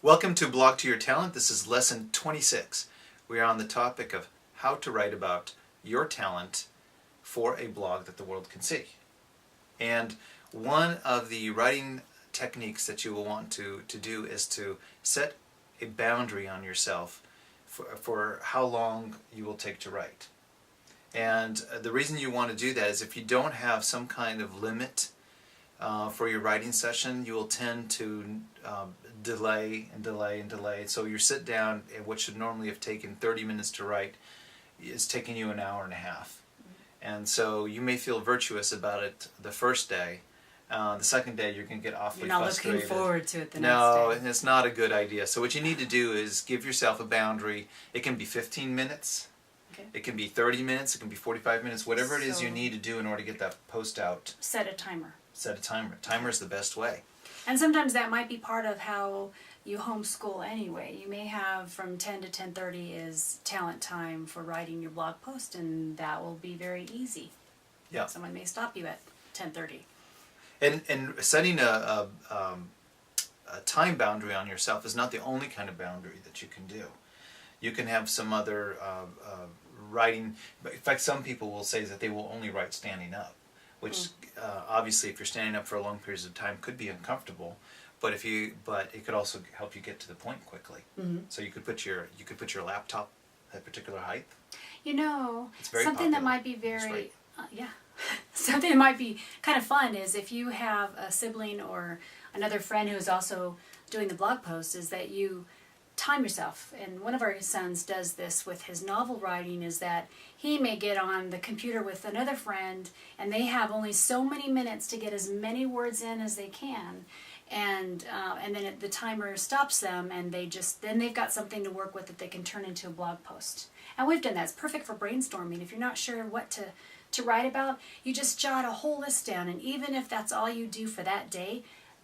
Welcome to Blog to Your Talent. This is lesson 26. We are on the topic of how to write about your talent for a blog that the world can see. And one of the writing techniques that you will want to do is to set a boundary on yourself for how long you will take to write. And the reason you want to do that is if you don't have some kind of limit for your writing session, you will tend to delay and delay and delay. So your sit down, what should normally have taken 30 minutes to write, is taking you an hour and a half. And so you may feel virtuous about it the first day. The second day you're going to get awfully frustrated. You're not looking forward to it the next No, day. and it's not a good idea. So what you need to do is give yourself a boundary. It can be 15 minutes. Okay. It can be 30 minutes. It can be 45 minutes. Whatever it is So- you need to do in order to get that post out. Set a timer. Set a timer. Timer is the best way. And sometimes that might be part of how you homeschool anyway. You may have from 10 to 10:30 is talent time for writing your blog post, and that will be very easy. Yeah. Someone may stop you at 10:30. And setting a time boundary on yourself is not the only kind of boundary that you can do. You can have some other writing. In fact, some people will say that they will only write standing up, which obviously, if you're standing up for long periods of time, could be uncomfortable. But it could also help you get to the point quickly. Mm-hmm. So you could put your laptop at a particular height. You know, It's very something that popular. might be very, right. yeah, something that might be kind of fun is if you have a sibling or another friend who is also doing the blog post, is that you time yourself. And one of our sons does this with his novel writing, is that he may get on the computer with another friend and they have only so many minutes to get as many words in as they can. And then the timer stops them, and then they've got something to work with that they can turn into a blog post. And we've done that. It's perfect for brainstorming. If you're not sure what to write about, you just jot a whole list down, and even if that's all you do for that day,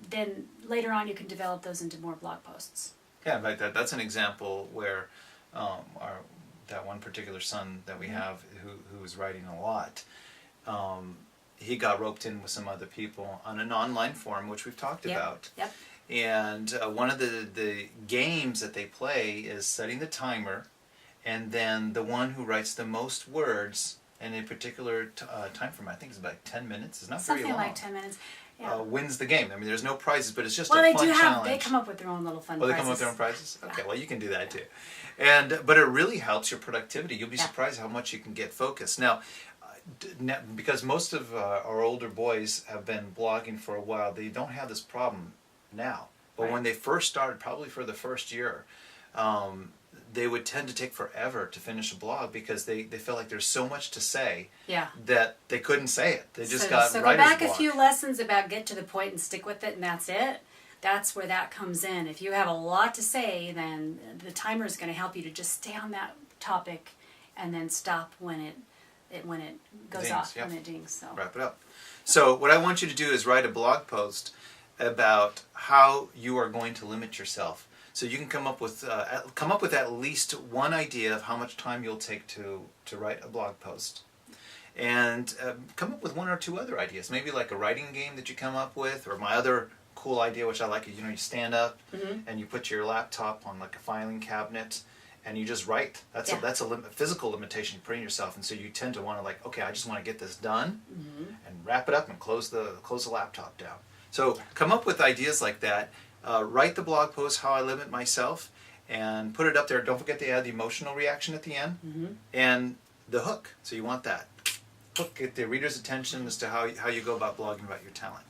then later on you can develop those into more blog posts. Yeah, in fact, that's an example where that one particular son that we have who was writing a lot, he got roped in with some other people on an online forum, which we've talked about. Yep. And one of the games that they play is setting the timer, and then the one who writes the most words in a particular time frame, I think it's about 10 minutes. It's not very long. Something like 10 minutes. Yeah. Wins the game. I mean, there's no prizes, but it's just Well, a they fun do have. challenge. They come up with their own little fun Well, they prizes. come up with their own prizes? Okay, Yeah. well, you can do that too. But it really helps your productivity. You'll be surprised how much you can get focused. Now, because most of our older boys have been blogging for a while, they don't have this problem now. But Right. when they first started, probably for the first year, they would tend to take forever to finish a blog because they felt like there's so much to say Yeah. that they couldn't say it. They just So got go writer's back block. a few lessons about get to the point and stick with it, and that's it. That's where that comes in. If you have a lot to say, then the timer is going to help you to just stay on that topic, and then stop when it goes Dings, off, yep. when it dings. So Wrap it up. So what I want you to do is write a blog post about how you are going to limit yourself. So you can come up with at least one idea of how much time you'll take to write a blog post, and come up with one or two other ideas. Maybe like a writing game that you come up with, or my other cool idea, which I like, is you stand up and you put your laptop on like a filing cabinet, and you just write. That's a physical limitation you put in yourself, and so you tend to want to okay, I just want to get this done and wrap it up and close the laptop down. So come up with ideas like that. Write the blog post, How I Limit Myself, and put it up there. Don't forget to add the emotional reaction at the end and the hook. So you want that hook, get the reader's attention as to how you go about blogging about your talent.